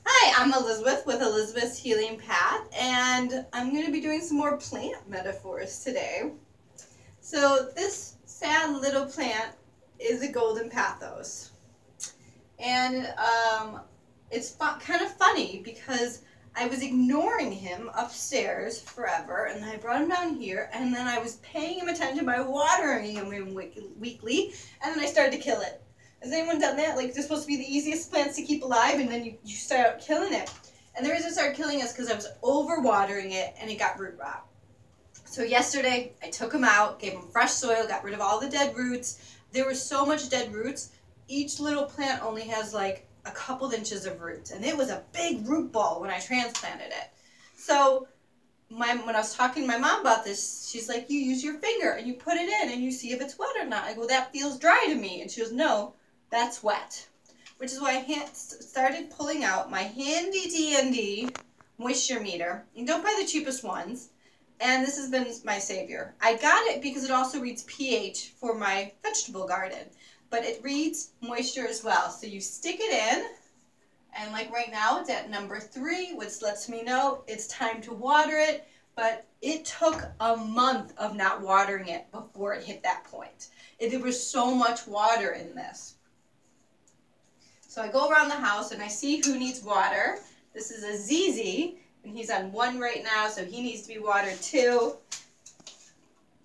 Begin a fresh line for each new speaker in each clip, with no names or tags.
Hi, I'm Elizabeth with Elizabeth's Healing Path, and I'm going to be doing some more plant metaphors today. So this sad little plant is a golden pothos, and it's kind of funny because I was ignoring him upstairs forever, and then I brought him down here, and then I was paying him attention by watering him weekly, and then I started to kill it. Has anyone done that? Like, they're supposed to be the easiest plants to keep alive, and then you start killing it. And the reason it started killing us because I was over-watering it, and it got root rot. So yesterday, I took him out, gave him fresh soil, got rid of all the dead roots. There was so much dead roots. Each little plant only has like a couple inches of roots, and it was a big root ball when I transplanted it. So when I was talking to my mom about this, she's like, you use your finger, and you put it in, and you see if it's wet or not. I go, that feels dry to me. And she goes, no. That's wet, which is why I started pulling out my handy-dandy moisture meter. You don't buy the cheapest ones, and this has been my savior. I got it because it also reads pH for my vegetable garden, but it reads moisture as well. So you stick it in, and like right now it's at number 3, which lets me know it's time to water it, but it took a month of not watering it before it hit that point. There was so much water in this. So I go around the house and I see who needs water. This is a ZZ, and he's on 1 right now, so he needs to be watered too.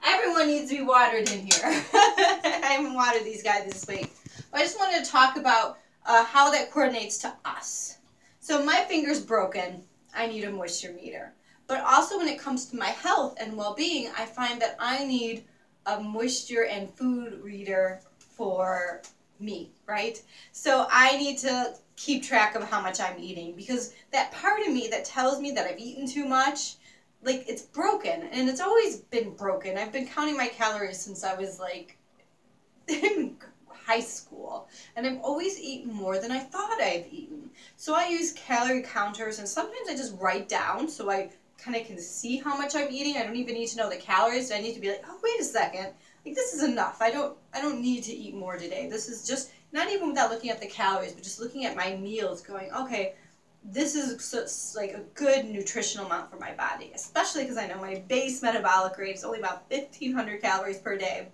Everyone needs to be watered in here. I haven't watered these guys this week. But I just wanted to talk about how that coordinates to us. So my finger's broken. I need a moisture meter. But also when it comes to my health and well-being, I find that I need a moisture and food reader for me, right? So I need to keep track of how much I'm eating, because that part of me that tells me that I've eaten too much, like, it's broken, and it's always been broken. I've been counting my calories since I was like in high school, and I've always eaten more than I thought I've eaten. So I use calorie counters, and sometimes I just write down so I kind of can see how much I'm eating. I don't even need to know the calories. I need to be like, oh, wait a second. Like, this is enough. I don't need to eat more today. This is just, not even without looking at the calories, but just looking at my meals going, okay, this is like a good nutritional amount for my body, especially because I know my base metabolic rate is only about 1,500 calories per day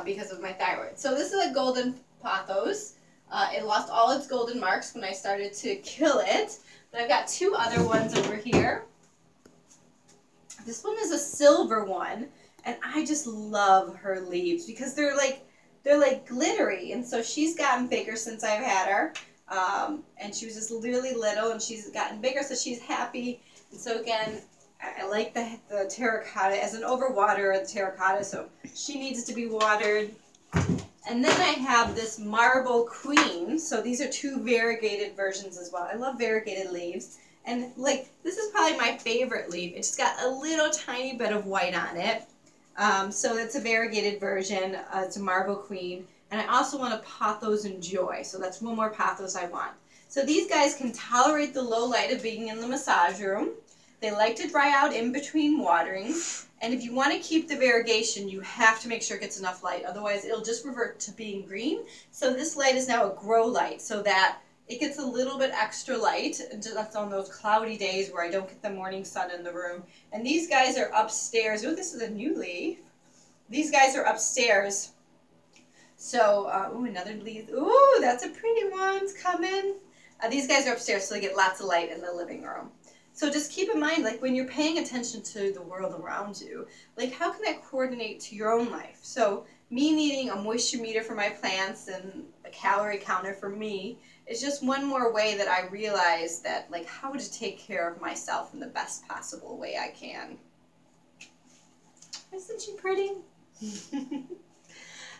because of my thyroid. So this is a golden pothos. It lost all its golden marks when I started to kill it, but I've got 2 other ones over here. This one is a silver one. And I just love her leaves because they're like glittery, and so she's gotten bigger since I've had her, and she was just really little, and she's gotten bigger, so she's happy. And so again, I like the terracotta as an overwater of the terracotta, so she needs to be watered. And then I have this marble queen. So these are 2 variegated versions as well. I love variegated leaves, and like this is probably my favorite leaf. It's got a little tiny bit of white on it. So it's a variegated version. It's a marble queen. And I also want a pothos and joy. So that's 1 more pothos I want. So these guys can tolerate the low light of being in the massage room. They like to dry out in between waterings. And if you want to keep the variegation, you have to make sure it gets enough light. Otherwise, it'll just revert to being green. So this light is now a grow light, so that it gets a little bit extra light. That's on those cloudy days where I don't get the morning sun in the room. And these guys are upstairs. Oh, this is a new leaf. These guys are upstairs. So, ooh, another leaf. Ooh, that's a pretty one. It's coming. These guys are upstairs, so they get lots of light in the living room. So just keep in mind, like, when you're paying attention to the world around you, like, how can that coordinate to your own life? So me needing a moisture meter for my plants and a calorie counter for me is just one more way that I realize that, like, how to take care of myself in the best possible way I can. Isn't she pretty?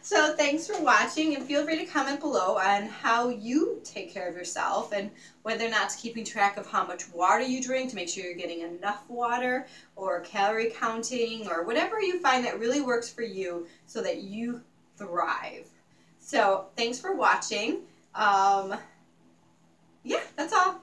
So thanks for watching, and feel free to comment below on how you take care of yourself and whether or not it's keeping track of how much water you drink to make sure you're getting enough water, or calorie counting, or whatever you find that really works for you so that you thrive. So thanks for watching. Yeah, that's all.